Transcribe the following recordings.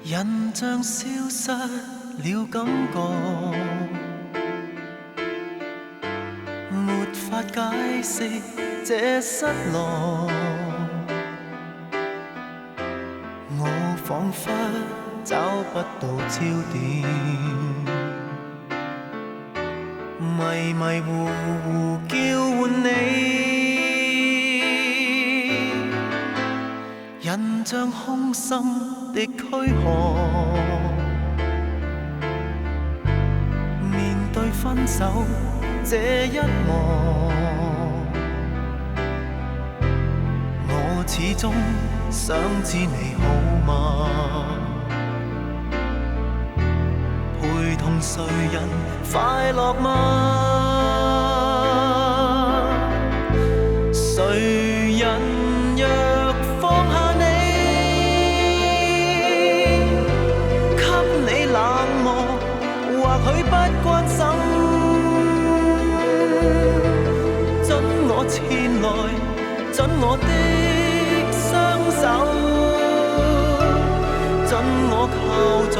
印象消失了感覺，沒法解釋這失落。我彷彿找不到焦點，迷迷糊糊叫喚你，印象空心的軀殼。面對分手這一幕，我始終想知你好嗎？陪同誰人快樂嗎？誰人若放下你，給你冷漠，或許不關心，准我前來，准我的雙手，准我靠在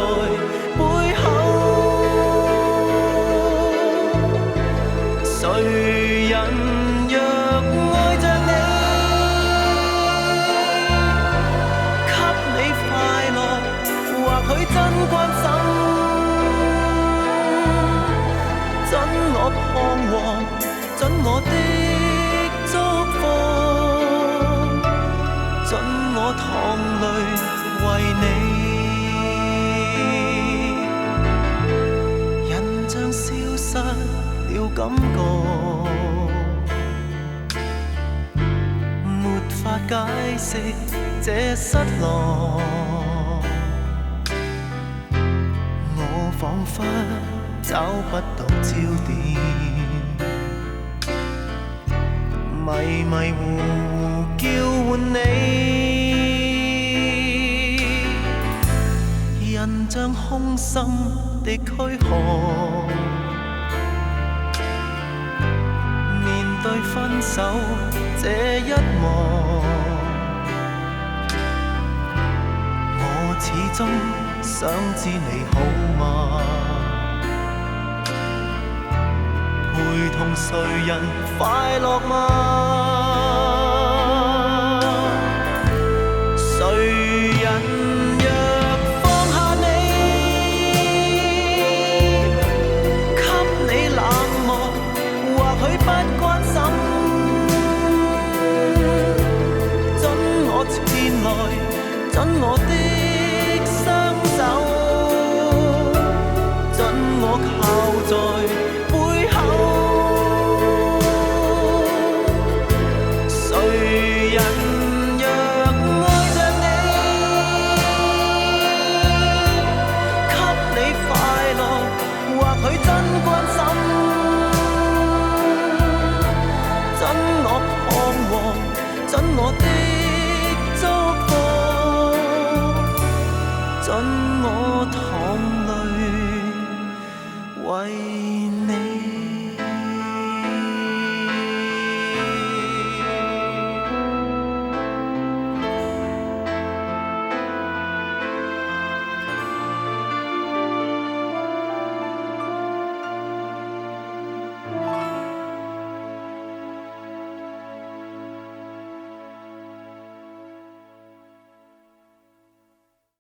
背後。誰人若愛着你，給你快樂，或許真關心，准我彷徨，准我的祝福，准我淌淚為你。印象消失了感覺，沒法解釋這失落。我彷彿找不到焦點，迷迷糊糊叫喚你，印象空心的軀殼。面對分手這一幕，我始終想知你好嗎？陪同誰人快樂嗎？誰人若放下你，給你冷漠，或許不關心，准我前來，准我的